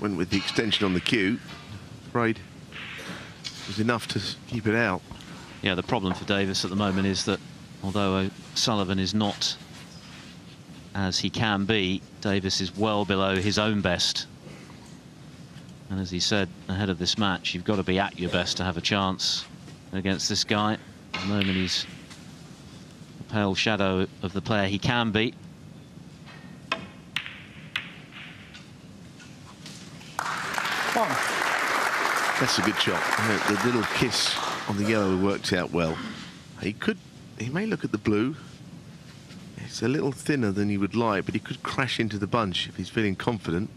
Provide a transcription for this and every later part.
went with the extension on the cue. Afraid it was enough to keep it out. Yeah, the problem for Davis at the moment is that although O'Sullivan is not as he can be, Davis is well below his own best. And as he said ahead of this match, you've got to be at your best to have a chance against this guy. At the moment, he's a pale shadow of the player he can be. That's a good shot. The little kiss on the yellow worked out well. He may look at the blue. It's a little thinner than you would like, but he could crash into the bunch if he's feeling confident.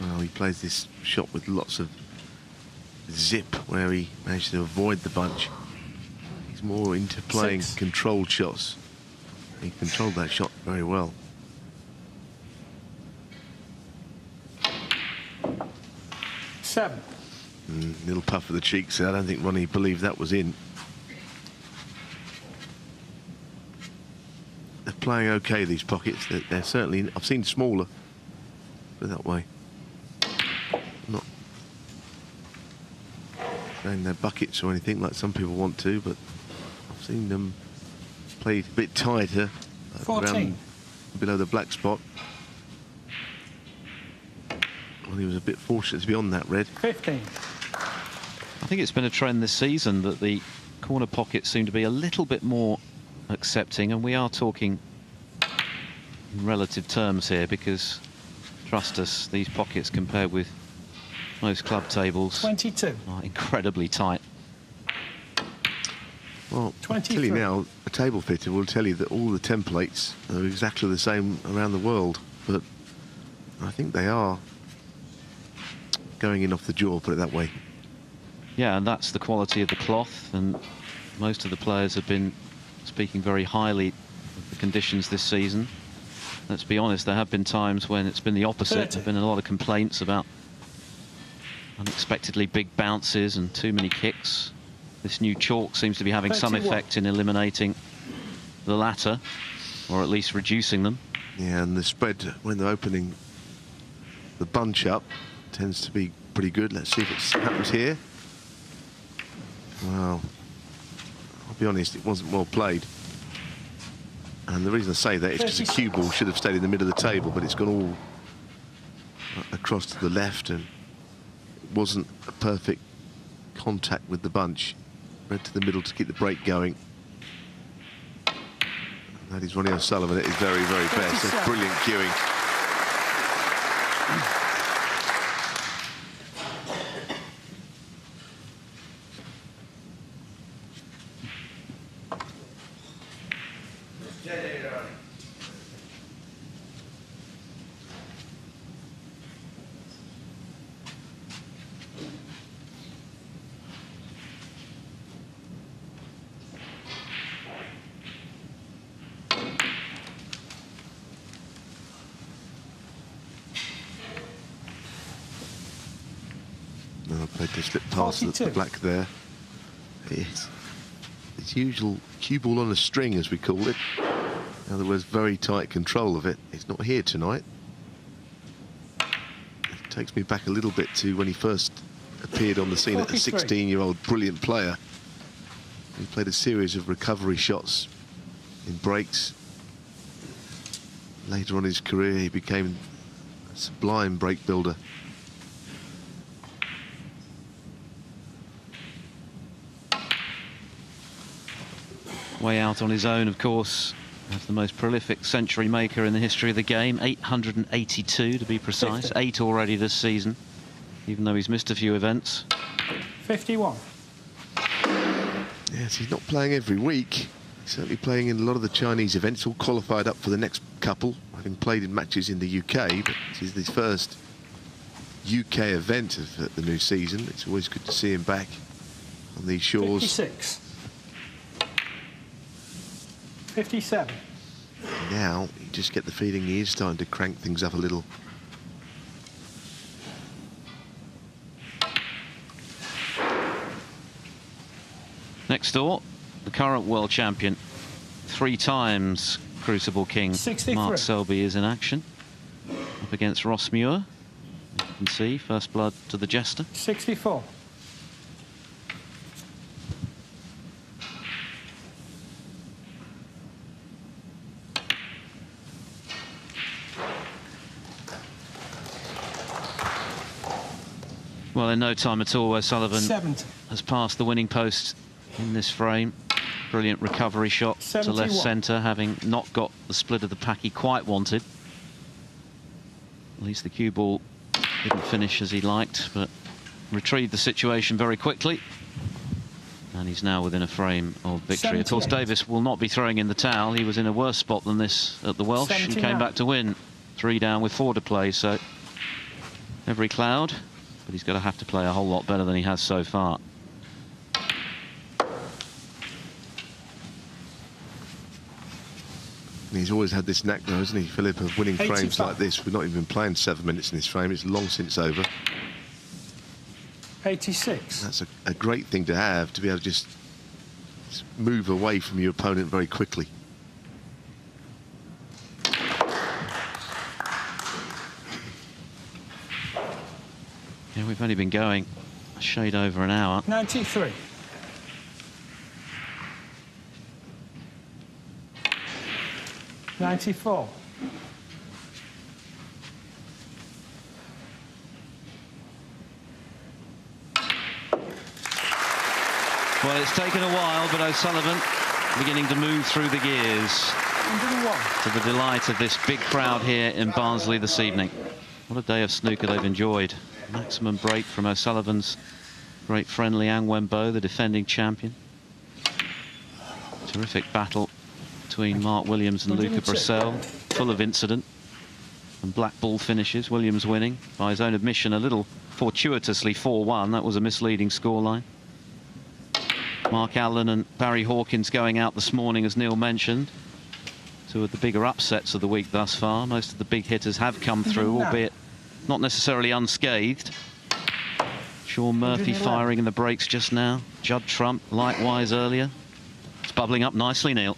Well, he plays this shot with lots of zip, where he managed to avoid the bunch. He's more into playing controlled shots. He controlled that shot very well. Little puff of the cheeks. I don't think Ronnie believed that was in. They're playing okay, these pockets. They're certainly, I've seen smaller, put it that way. Not saying they're buckets or anything like some people want to, but I've seen them played a bit tighter, around below the black spot. Well, he was a bit fortunate to be on that red. 15. I think it's been a trend this season that the corner pockets seem to be a little bit more accepting, and we are talking in relative terms here, because trust us, these pockets compared with most club tables 22 are incredibly tight. Well, I'll tell you now, a table fitter will tell you that all the templates are exactly the same around the world, but I think they are going in off the jaw, put it that way. Yeah, and that's the quality of the cloth, and most of the players have been speaking very highly of the conditions this season. Let's be honest, there have been times when it's been the opposite. There have been a lot of complaints about unexpectedly big bounces and too many kicks. This new chalk seems to be having some effect in eliminating the latter, or at least reducing them. Yeah, and the spread when they're opening the bunch up tends to be pretty good. Let's see if it happens here. Well, I'll be honest, it wasn't well played. And the reason I say that is because the cue ball should have stayed in the middle of the table, but it's gone all across to the left, and it wasn't a perfect contact with the bunch. Red to the middle to keep the break going. That is Ronnie O'Sullivan at his very, very best. That's brilliant cueing. Played to slip past the black there. It's usual cue ball on a string, as we call it. In other words, very tight control of it. It's not here tonight. It takes me back a little bit to when he first appeared on the scene at a 16-year-old brilliant player. He played a series of recovery shots in breaks. Later on in his career, he became a sublime break builder. Way out on his own, of course, as the most prolific century maker in the history of the game. 882 to be precise. 50. 8 already this season, even though he's missed a few events. 51. Yes, he's not playing every week. He's certainly playing in a lot of the Chinese events, all qualified up for the next couple, having played in matches in the UK, but this is his first UK event of the new season. It's always good to see him back on these shores. 56. 57. Now, you just get the feeling he is starting to crank things up a little. Next door, the current world champion, 3 times Crucible King, 63. Mark Selby, is in action. A up against Ross Muir. You can see first blood to the jester. 64. Well, in no time at all, O'Sullivan 70. has passed the winning post in this frame. Brilliant recovery shot 71. to left centre, having not got the split of the pack he quite wanted. At least the cue ball didn't finish as he liked, but retrieved the situation very quickly. And he's now within a frame of victory. 78. Of course, Davis will not be throwing in the towel. He was in a worse spot than this at the Welsh 79. and came back to win. 3 down with 4 to play, so every cloud. But he's going to have to play a whole lot better than he has so far. He's always had this knack, though, hasn't he, Philip, of winning 85. frames like this. We've not even been playing 7 minutes in this frame. It's long since over. 86. That's a great thing to have, to be able to just move away from your opponent very quickly. Yeah, we've only been going a shade over an hour. 93. $94. Well, it's taken a while, but O'Sullivan beginning to move through the gears 101. to the delight of this big crowd here in Barnsley this evening. What a day of snooker they've enjoyed. Maximum break from O'Sullivan's great friend Liang Wenbo, the defending champion. Terrific battle between Mark Williams and Luca Brissell, full of incident and black ball finishes. Williams winning by his own admission a little fortuitously 4-1. That was a misleading scoreline. Mark Allen and Barry Hawkins going out this morning, as Neil mentioned. 2 of the bigger upsets of the week thus far. Most of the big hitters have come through, albeit not necessarily unscathed. Sean Murphy firing in the breaks just now. Judd Trump likewise earlier. It's bubbling up nicely, Neil.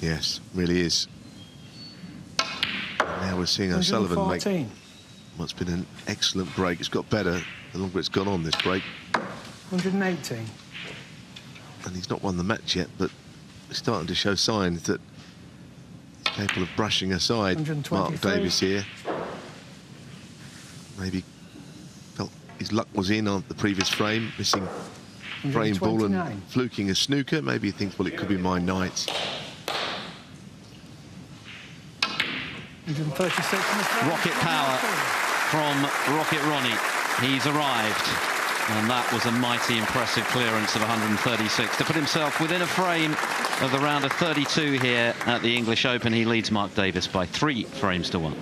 Yes, really is. And now we're seeing O'Sullivan make what's been an excellent break. It's got better the longer it's gone on, this break. 118. And he's not won the match yet, but he's starting to show signs that he's capable of brushing aside Mark Davis here. Maybe felt his luck was in on the previous frame, missing frame ball and fluking a snooker. Maybe he thinks, well, it could be my night. 136. Rocket power from Rocket Ronnie. He's arrived. And that was a mighty impressive clearance of 136 to put himself within a frame of the round of 32 here at the English Open. He leads Mark Davis by 3 frames to 1.